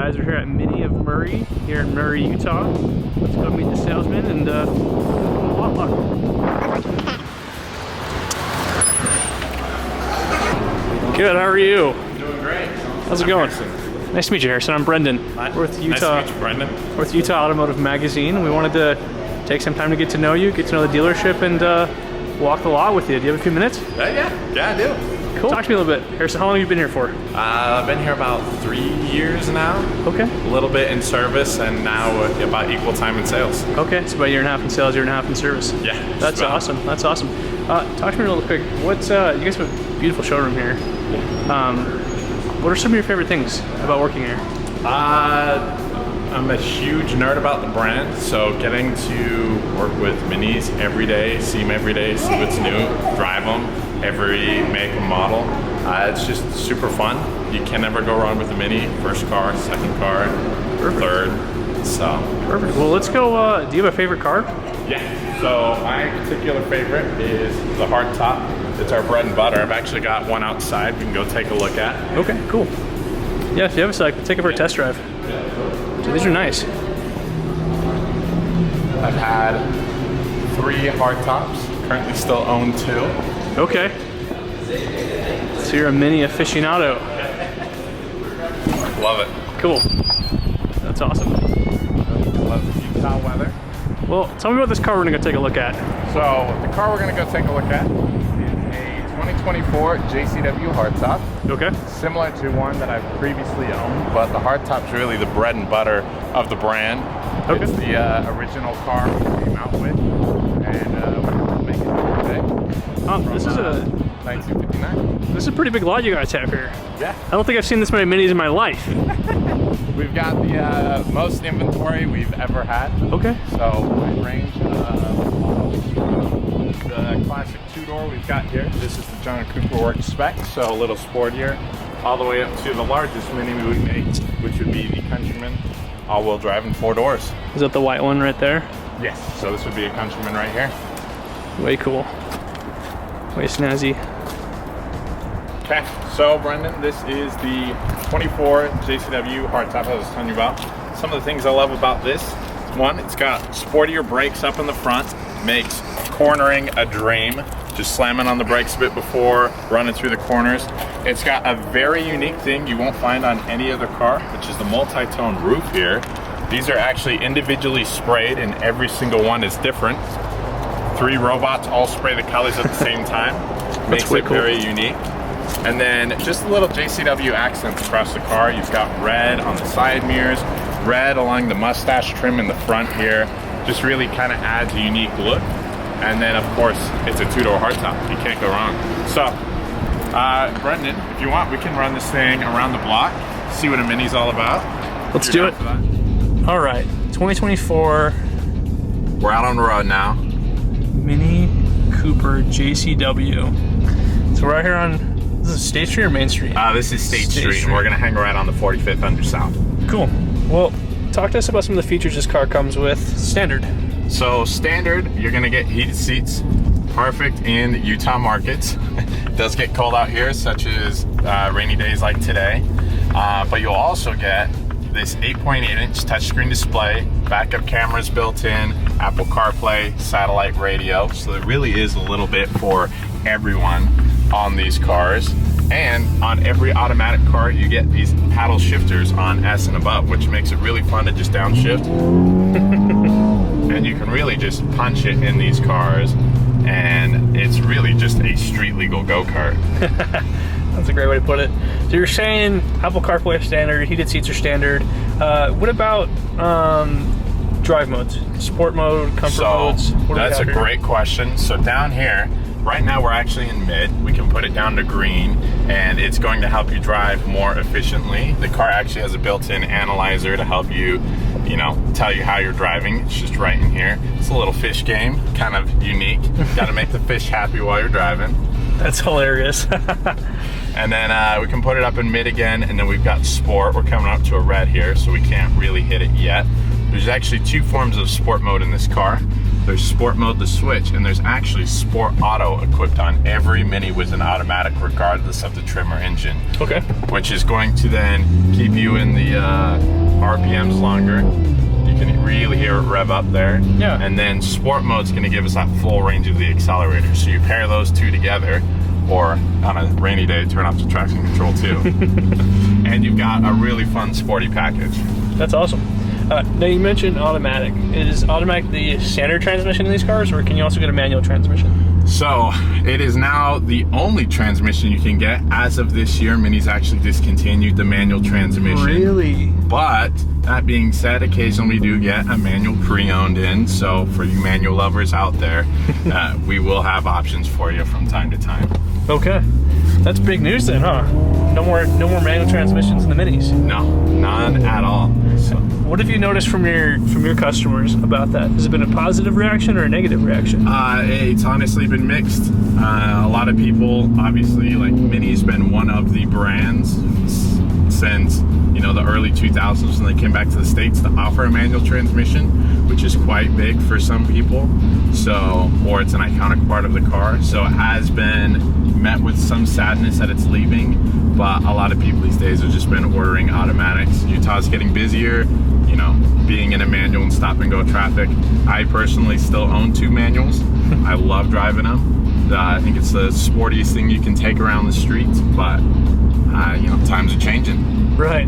guys are here at Mini of Murray, here in Murray, Utah. Let's go meet the salesman and lot luck. Good, how are you? Doing great. How's it going? Nice to meet you, Harrison. I'm Brendan. We're with Utah. Nice to meet you, Brendan. We're with Utah Automotive Magazine. We wanted to take some time to get to know you, get to know the dealership, and walk the lot with you. Do you have a few minutes? Yeah, I do. Cool. Talk to me a little bit. Harrison, how long have you been here for? I've been here about 3 years now. Okay. A little bit in service, and now about equal time in sales. Okay, so about a year and a half in sales, year and a half in service. Yeah. That's awesome. That's awesome. Talk to me real quick. What's you guys have a beautiful showroom here. What are some of your favorite things about working here? I'm a huge nerd about the brand, so getting to work with Minis every day, see them every day, see what's new, drive them, every make and model. It's just super fun. You can never go wrong with a Mini. First car, second car, third. So perfect. Well, let's go. Do you have a favorite car? Yeah. So my particular favorite is the hardtop. It's our bread and butter. I've actually got one outside. We can go take a look at. Okay. Cool. Yeah. If you have a sec, take it for a test drive. So these are nice. I've had 3 hardtops. Currently still own 2. Okay. So you're a Mini aficionado. Love it. Cool. That's awesome. Love the Utah weather. Well, tell me about this car we're gonna go take a look at. So the car we're gonna go take a look at is a 2024 JCW hardtop. Okay. Similar to one that I've previously owned, but the hardtop's really the bread and butter of the brand. Okay. It's the original car we came out with, and we're making it today. This is a 1959. This is a pretty big lot you guys have here. Yeah. I don't think I've seen this many Minis in my life. We've got the most inventory we've ever had. Okay. So wide range models. The classic 2-door we've got here. This is the John Cooper Works spec, so a little sportier. All the way up to the largest Mini we make, which would be the Countryman, all-wheel drive and 4 doors. Is that the white one right there? Yes. So this would be a Countryman right here. Way cool. Way snazzy. Okay, so Brendan, this is the 24 JCW hardtop I was telling you about. Some of the things I love about this, one, it's got sportier brakes up in the front, makes cornering a dream, just slamming on the brakes a bit before running through the corners. It's got a very unique thing you won't find on any other car, which is the multi-tone roof here. These are actually individually sprayed and every single one is different. 3 robots all spray the colors at the same time. Makes it very unique. And then just a little JCW accents across the car. You've got red on the side mirrors, red along the mustache trim in the front here. Just really kind of adds a unique look. And then of course, it's a 2-door hardtop. You can't go wrong. So, Brendan, if you want, we can run this thing around the block, see what a Mini's all about. Let's do it. All right, 2024. We're out on the road now. Mini Cooper JCW. So we're out here on, this is State Street or Main Street? This is State Street, and we're gonna hang around on the 45th under South. Cool. Well, talk to us about some of the features this car comes with. Standard. So standard, you're gonna get heated seats, perfect in Utah markets. It does get cold out here, such as rainy days like today. But you'll also get this 8.8-inch touchscreen display, backup cameras built in, Apple CarPlay, satellite radio. So there really is a little bit for everyone on these cars. And on every automatic car, you get these paddle shifters on S and above, which makes it really fun to just downshift. And you can really just punch it in these cars, and it's really just a street legal go-kart. That's a great way to put it. So you're saying Apple CarPlay standard, heated seats are standard. What about drive modes? Sport mode, comfort modes? That's a great question. So down here, right now we're actually in mid. We can put it down to green, and it's going to help you drive more efficiently. The car actually has a built-in analyzer to help you, you know, tell you how you're driving. It's just right in here. It's a little fish game, kind of unique. Got to make the fish happy while you're driving. That's hilarious. And then we can put it up in mid again, and then we've got sport. We're coming up to a red here, so we can't really hit it yet. There's actually 2 forms of sport mode in this car. there's sport mode, the switch, and there's actually sport auto equipped on every Mini with an automatic regardless of the trim or engine. Okay. Which is going to then keep you in the RPMs longer. You can really hear it rev up there. Yeah. And then sport mode's gonna give us that full range of the accelerator. So you pair those two together, or on a rainy day, turn off the traction control too. And you've got a really fun sporty package. That's awesome. Now you mentioned automatic. Is automatic the standard transmission in these cars, or can you also get a manual transmission? So it is now the only transmission you can get. As of this year, Mini's actually discontinued the manual transmission. Really? But that being said, occasionally we do get a manual pre-owned in. So for you manual lovers out there, we will have options for you from time to time. Okay, that's big news then, huh? No more manual transmissions in the Minis. No, none at all. So, what have you noticed from your customers about that? Has it been a positive reaction or a negative reaction? It's honestly been mixed. A lot of people, obviously, like Mini's been one of the brands since the early 2000s when they came back to the States to offer a manual transmission, which is quite big for some people. So, or it's an iconic part of the car. So it has been met with some sadness that it's leaving, but a lot of people these days have just been ordering automatics. Utah's getting busier, being in a manual and stop and go traffic. I personally still own 2 manuals. I love driving them. I think it's the sportiest thing you can take around the streets, but times are changing. Right.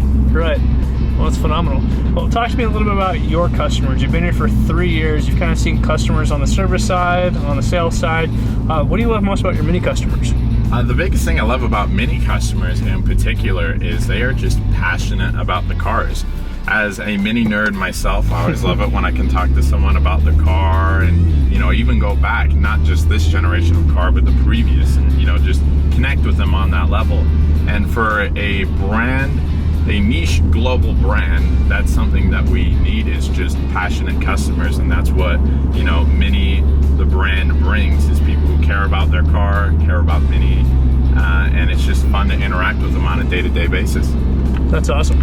Well, it's phenomenal. Well, talk to me a little bit about your customers. You've been here for 3 years. You've kind of seen customers on the service side, on the sales side. What do you love most about your Mini customers? The biggest thing I love about Mini customers in particular is they are just passionate about the cars. As a Mini nerd myself, I always love it when I can talk to someone about the car and, even go back, not just this generation of car, but the previous, and, just connect with them on that level. And for a brand, a niche global brand, that's something that we need, is just passionate customers. And that's what, Mini, the brand, brings, is people who care about their car, care about Mini, and it's just fun to interact with them on a day-to-day basis. That's awesome.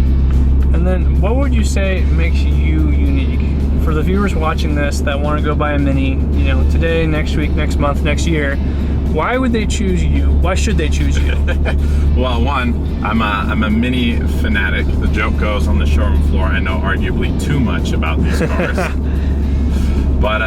And then what would you say makes you unique? For the viewers watching this that want to go buy a Mini, today, next week, next month, next year, why would they choose you? Why should they choose you? Well, one, I'm a Mini fanatic. The joke goes on the showroom floor, I know arguably too much about these cars. But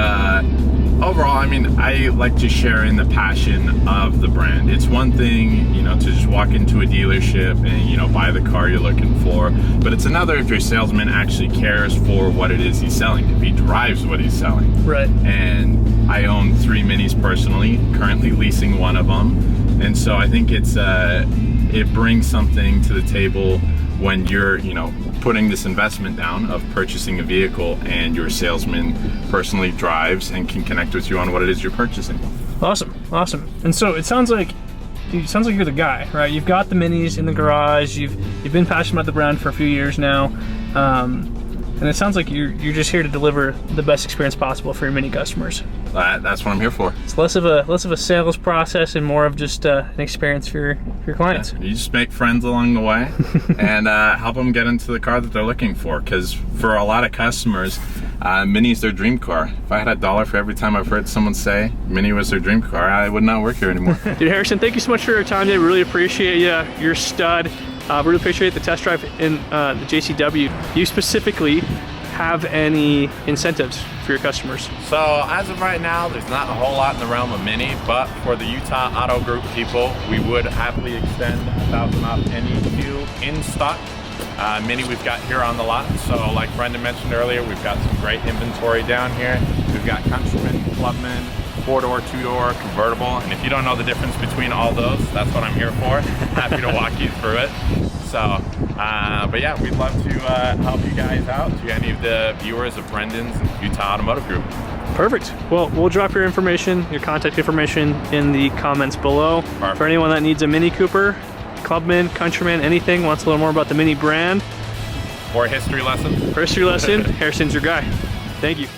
overall, I like to share in the passion of the brand. It's one thing, to just walk into a dealership and, buy the car you're looking for. But it's another if your salesman actually cares for what it is he's selling, if he drives what he's selling. Right. And I own 3 Minis personally, currently leasing one of them. And so I think it brings something to the table when you're, putting this investment down of purchasing a vehicle and your salesman personally drives and can connect with you on what it is you're purchasing. Awesome. And so it sounds like you're the guy, right? You've got the Minis in the garage. You've been passionate about the brand for a few years now, and it sounds like you're just here to deliver the best experience possible for your Mini customers. That's what I'm here for. It's less of a sales process and more of just an experience for your clients. Yeah, you just make friends along the way and help them get into the car that they're looking for. Because for a lot of customers, Mini's their dream car. If I had $1 for every time I've heard someone say Mini was their dream car, I would not work here anymore. Dude, Harrison, thank you so much for your time today. Really appreciate you. You're a stud. Really appreciate the test drive in the JCW. You specifically have any incentives for your customers? So as of right now, there's not a whole lot in the realm of Mini, but for the Utah Auto Group people, we would happily extend 1,000 off any new in stock Mini we've got here on the lot. So like Brendan mentioned earlier, we've got some great inventory down here. We've got Countryman, Clubman, 4-door, 2-door, convertible, and if you don't know the difference between all those, that's what I'm here for. Happy to walk you through it. So, but yeah, we'd love to help you guys out, to any of the viewers of Brendan's Utah Automotive Group. Perfect. Well, we'll drop your information, your contact information in the comments below. Perfect. For anyone that needs a Mini Cooper, Clubman, Countryman, anything, wants a little more about the Mini brand. Or a history lesson. For history lesson, Harrison's your guy. Thank you.